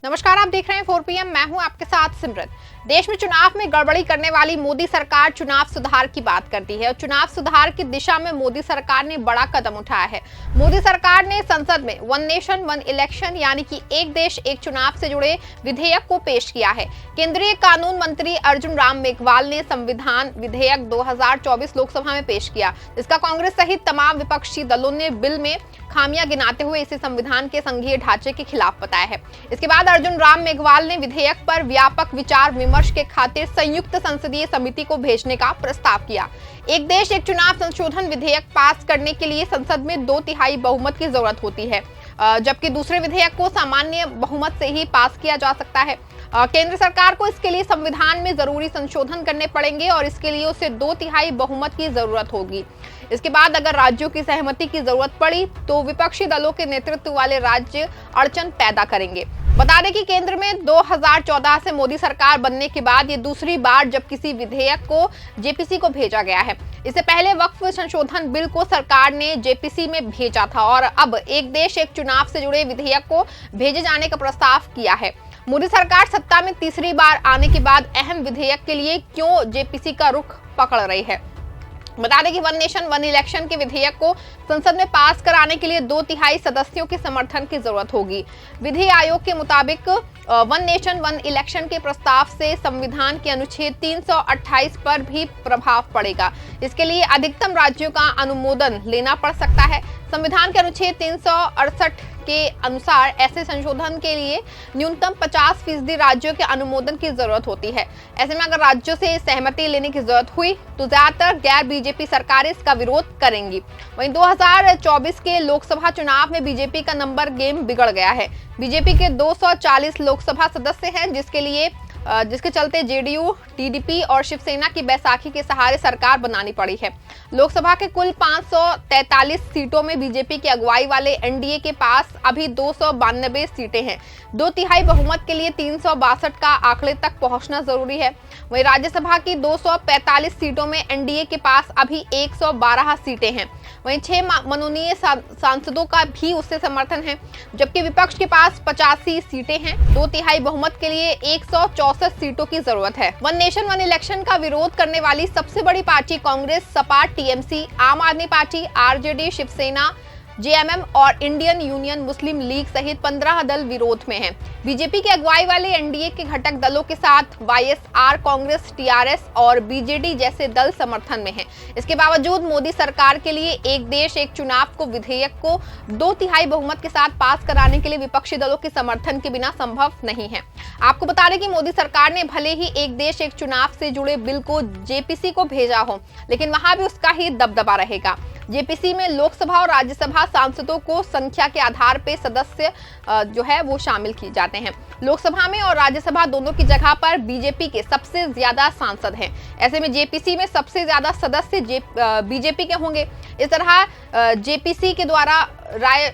नमस्कार, आप देख रहे हैं 4 PM। मैं हूं आपके साथ सिमरन। देश में चुनाव में गड़बड़ी करने वाली मोदी सरकार चुनाव सुधार की बात करती है और चुनाव सुधार की दिशा में मोदी सरकार ने बड़ा कदम उठाया है। मोदी सरकार ने संसद में वन नेशन वन इलेक्शन यानी कि एक देश एक चुनाव से जुड़े विधेयक को पेश किया है। केंद्रीय कानून मंत्री अर्जुन राम मेघवाल ने संविधान विधेयक 2024 लोकसभा में पेश किया, जिसका कांग्रेस सहित तमाम विपक्षी दलों ने बिल में खामियां गिनाते हुए इसे संविधान के संघीय ढांचे के खिलाफ बताया है। इसके बाद अर्जुन राम मेघवाल ने विधेयक पर व्यापक विचार विमर्श के खातिर संयुक्त संसदीय समिति को भेजने का प्रस्ताव किया। एक देश एक चुनाव संशोधन विधेयक पास करने के लिए संसद में 2/3 बहुमत की जरूरत होती है, जबकि दूसरे विधेयक को सामान्य बहुमत से ही पास किया जा सकता है। केंद्र सरकार को इसके लिए संविधान में जरूरी संशोधन करने पड़ेंगे और इसके लिए उसे 2/3 बहुमत की जरूरत होगी। इसके बाद अगर राज्यों की सहमति की जरूरत पड़ी तो विपक्षी दलों के नेतृत्व वाले राज्य अड़चन पैदा करेंगे। बता दें कि केंद्र में 2014 से मोदी सरकार बनने के बाद ये दूसरी बार जब किसी विधेयक को जेपीसी को भेजा गया है। इससे पहले वक्फ संशोधन बिल को सरकार ने जेपीसी में भेजा था और अब एक देश एक चुनाव से जुड़े विधेयक को भेजे जाने का प्रस्ताव किया है। मोदी सरकार सत्ता में तीसरी बार आने के बाद अहम विधेयक के लिए क्यों जेपीसी का रुख पकड़ रही है। बता दें कि वन नेशन वन इलेक्शन के विधेयक को संसद में पास कराने के लिए 2/3 सदस्यों के समर्थन की जरूरत होगी। विधि आयोग के मुताबिक वन नेशन वन इलेक्शन के प्रस्ताव से संविधान के अनुच्छेद 328 पर भी प्रभाव पड़ेगा। इसके लिए अधिकतम राज्यों का अनुमोदन लेना पड़ सकता है। संविधान के अनुच्छेद 368 के अनुसार ऐसे संशोधन के लिए न्यूनतम 50% राज्यों के अनुमोदन की जरूरत होती है। ऐसे में अगर राज्यों से सहमति लेने की जरूरत हुई तो ज्यादातर गैर बीजेपी सरकारें इसका विरोध करेंगी। वहीं 2024 के लोकसभा चुनाव में बीजेपी का नंबर गेम बिगड़ गया है। बीजेपी के 240 लोकसभा सदस्य हैं, जिसके चलते जेडीयू, टीडीपी और शिवसेना की बैसाखी के सहारे सरकार बनानी पड़ी है। लोकसभा के कुल 543 सीटों में बीजेपी की अगुवाई वाले एनडीए के पास अभी 292 सीटें हैं। 2/3 बहुमत के लिए 362 का आंकड़े तक पहुंचना जरूरी है। वहीं राज्यसभा की 245 सीटों में एनडीए के पास अभी 112 सीटें हैं। वहीं 6 मनोनीय सांसदों का भी उससे समर्थन है, जबकि विपक्ष के पास 85 सीटें हैं। 2/3 बहुमत के लिए 164 सीटों की जरूरत है। वन नेशन वन इलेक्शन का विरोध करने वाली सबसे बड़ी पार्टी कांग्रेस, सपा, टीएमसी, आम आदमी पार्टी, आरजेडी, शिवसेना, जेएमएम और इंडियन यूनियन मुस्लिम लीग सहित 15 दल विरोध में हैं। बीजेपी की अगुवाई वाले एनडीए के घटक दलों के साथ वाईएसआर, कांग्रेस, टीआरएस और बीजेडी जैसे दल समर्थन में हैं। इसके बावजूद मोदी सरकार के लिए एक देश एक चुनाव को विधेयक को 2/3 बहुमत के साथ पास कराने के लिए विपक्षी दलों के समर्थन के बिना संभव नहीं है। आपको बता दें कि मोदी सरकार ने भले ही एक देश एक चुनाव से जुड़े बिल को जेपीसी को भेजा हो, लेकिन वहां भी उसका ही दबदबा रहेगा। जेपीसी में लोकसभा और राज्यसभा सांसदों को संख्या के आधार पर सदस्य जो है वो शामिल किए जाते हैं। लोकसभा में और राज्यसभा दोनों की जगह पर बीजेपी के सबसे ज्यादा सांसद हैं। ऐसे में जेपीसी में सबसे ज्यादा सदस्य बीजेपी के होंगे। इस तरह जेपीसी के द्वारा राय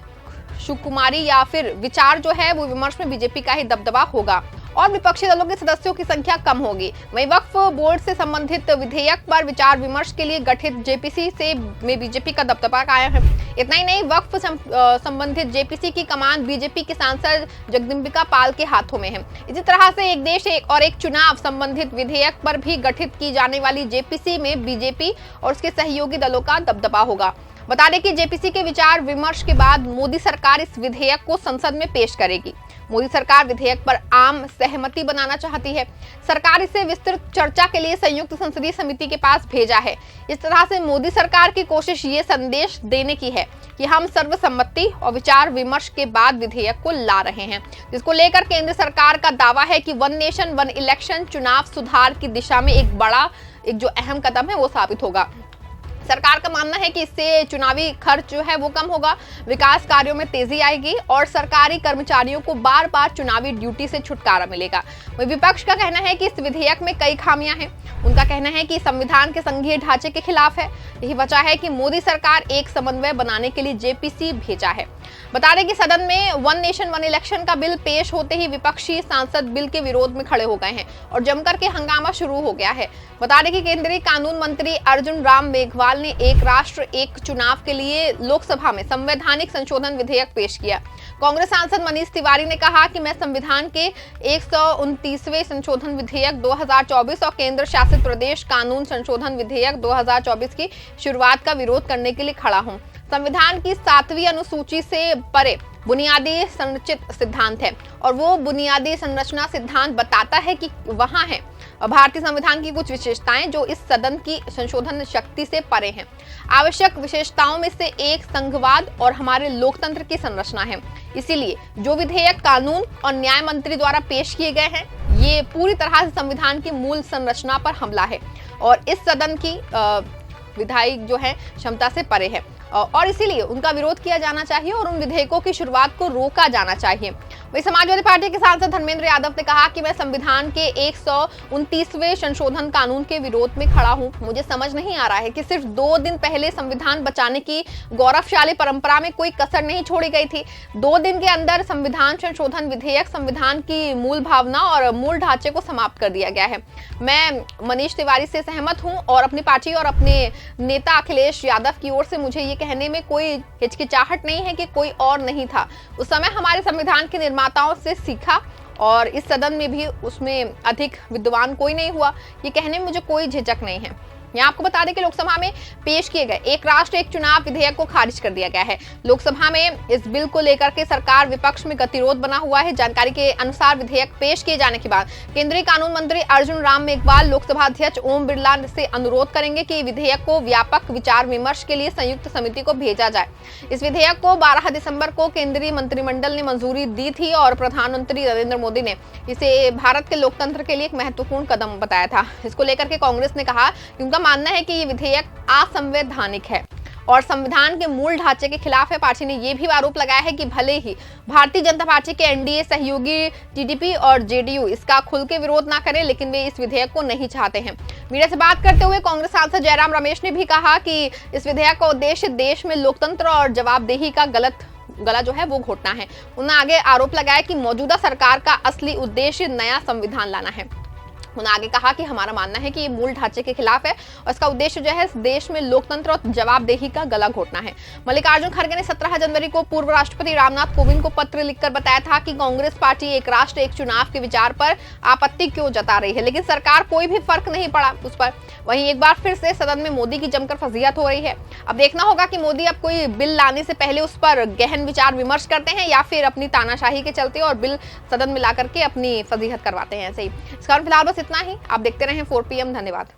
शुकुमारी या फिर विचार जो है वो विमर्श में बीजेपी का ही दबदबा होगा और विपक्षी दलों के सदस्यों की संख्या कम होगी। वहीं वक्फ बोर्ड से संबंधित विधेयक पर विचार विमर्श के लिए गठित जेपीसी में बीजेपी का दबदबा कायम है। इतना ही नहीं, वक्फ संबंधित जेपीसी की कमान बीजेपी के सांसद जगदम्बिका पाल के हाथों में है। इसी तरह से एक देश एक चुनाव संबंधित विधेयक पर भी गठित की जाने वाली जेपीसी में बीजेपी और उसके सहयोगी दलों का दबदबा होगा। बता दें कि जेपीसी के विचार विमर्श के बाद मोदी सरकार इस विधेयक को संसद में पेश करेगी। मोदी सरकार विधेयक पर आम सहमति बनाना चाहती है। सरकार इसे विस्तृत चर्चा के लिए संयुक्त संसदीय समिति के पास भेजा है। इस तरह से मोदी सरकार की कोशिश ये संदेश देने की है कि हम सर्वसम्मति और विचार विमर्श के बाद विधेयक को ला रहे हैं, जिसको लेकर केंद्र सरकार का दावा है कि वन नेशन वन इलेक्शन चुनाव सुधार की दिशा में एक जो अहम कदम है वो साबित होगा। सरकार का मानना है कि इससे चुनावी खर्च जो है वो कम होगा, विकास कार्यों में तेजी आएगी और सरकारी कर्मचारियों को बार बार चुनावी ड्यूटी से छुटकारा मिलेगा। वहीं विपक्ष का कहना है कि इस विधेयक में कई खामियां हैं। उनका कहना है कि संविधान के संघीय ढांचे के खिलाफ है। यही वजह है कि मोदी सरकार एक समन्वय बनाने के लिए जेपीसी भेजा है। बता दें कि सदन में वन नेशन वन इलेक्शन का बिल पेश होते ही विपक्षी सांसद बिल के विरोध में खड़े हो गए हैं और जमकर के हंगामा शुरू हो गया है। बता दें कि केंद्रीय कानून मंत्री अर्जुन राम मेघवाल ने एक राष्ट्र एक चुनाव के लिए लोकसभा में संवैधानिक संशोधन विधेयक पेश किया। कांग्रेस सांसद मनीष तिवारी ने कहा कि मैं संविधान के 129वें संशोधन विधेयक 2024 और केंद्र शासित प्रदेश कानून संशोधन विधेयक 2024 की शुरुआत का विरोध करने के लिए खड़ा हूं। संविधान की 7वीं अनुसूची से परे बुनियादी संरचित सिद्धांत है और वो बुनियादी संरचना सिद्धांत बताता है कि वहां है भारतीय संविधान की कुछ विशेषताएं जो इस सदन की संशोधन शक्ति से परे हैं। आवश्यक विशेषताओं में से एक संघवाद और हमारे लोकतंत्र की संरचना है। इसीलिए जो विधेयक कानून और न्याय मंत्री द्वारा पेश किए गए हैं ये पूरी तरह से संविधान की मूल संरचना पर हमला है और इस सदन की विधायिक जो है क्षमता से परे है और इसीलिए उनका विरोध किया जाना चाहिए और उन विधेयकों की शुरुआत को रोका जाना चाहिए। वही समाजवादी पार्टी के सांसद धर्मेंद्र यादव ने कहा कि मैं संविधान के 129वें संशोधन कानून के विरोध में खड़ा हूं। मुझे समझ नहीं आ रहा है कि सिर्फ 2 दिन पहले संविधान बचाने की गौरवशाली परंपरा में कोई कसर नहीं छोड़ी गई थी। 2 दिन के अंदर संविधान संशोधन विधेयक संविधान की मूल भावना और मूल ढांचे को समाप्त कर दिया गया है। मैं मनीष तिवारी से सहमत हूं और अपनी पार्टी और अपने नेता अखिलेश यादव की ओर से मुझे ये कहने में कोई हिचकिचाहट नहीं है कि कोई और नहीं था। उस समय हमारे संविधान के निर्माताओं से सीखा और इस सदन में भी उसमें अधिक विद्वान कोई नहीं हुआ, ये कहने में मुझे कोई झिझक नहीं है। यहाँ आपको बता दें कि लोकसभा में पेश किए गए एक राष्ट्र एक चुनाव विधेयक को खारिज कर दिया गया है। लोकसभा में इस बिल को लेकर के सरकार विपक्ष में गतिरोध बना हुआ है। जानकारी के अनुसार विधेयक पेश किए जाने के बाद केंद्रीय कानून मंत्री अर्जुन राम मेघवाल लोकसभा अध्यक्ष ओम बिरला से अनुरोध करेंगे कि विधेयक को व्यापक विचार विमर्श के लिए संयुक्त समिति को भेजा जाए। इस विधेयक को 12 दिसंबर को केंद्रीय मंत्रिमंडल ने मंजूरी दी थी और प्रधानमंत्री नरेंद्र मोदी ने इसे भारत के लोकतंत्र के लिए एक महत्वपूर्ण कदम बताया था। इसको लेकर के कांग्रेस ने कहा कि उनका मानना है कि ये विधेयक असंवैधानिक है और संविधान के मूल ढांचे के खिलाफ है। पार्टी ने यह भी आरोप लगाया है कि भले ही भारतीय जनता पार्टी के एनडीए सहयोगी टीडीपी और जेडीयू इसका खुल के विरोध ना करें, लेकिन वे इस विधेयक को नहीं चाहते हैं। मीडिया से बात करते हुए कांग्रेस सांसद जयराम रमेश ने भी कहा कि इस विधेयक का उद्देश्य देश में लोकतंत्र और जवाबदेही का गला जो है वो घोटना है। उन्होंने आगे आरोप लगाया कि मौजूदा सरकार का असली उद्देश्य नया संविधान लाना है। उन्होंने आगे कहा कि हमारा मानना है कि ये मूल ढांचे के खिलाफ है और इसका उद्देश्य जो है देश में लोकतंत्र और जवाबदेही का गला घोटना है। मल्लिकार्जुन खड़गे ने 17 जनवरी को पूर्व राष्ट्रपति रामनाथ कोविंद को पत्र लिखकर बताया था कि कांग्रेस पार्टी एक राष्ट्र एक चुनाव के विचार पर आपत्ति क्यों जता रही है, लेकिन सरकार कोई भी फर्क नहीं पड़ा उस पर। वहीं एक बार फिर से सदन में मोदी की जमकर फजीहत हो रही है। अब देखना होगा कि मोदी अब कोई बिल लाने से पहले उस पर गहन विचार विमर्श करते हैं या फिर अपनी तानाशाही के चलते और बिल सदन में ला करके अपनी फजीहत करवाते हैं। ऐसे ही इस कारण फिलहाल बस इतना ही। आप देखते रहें 4 PM। धन्यवाद।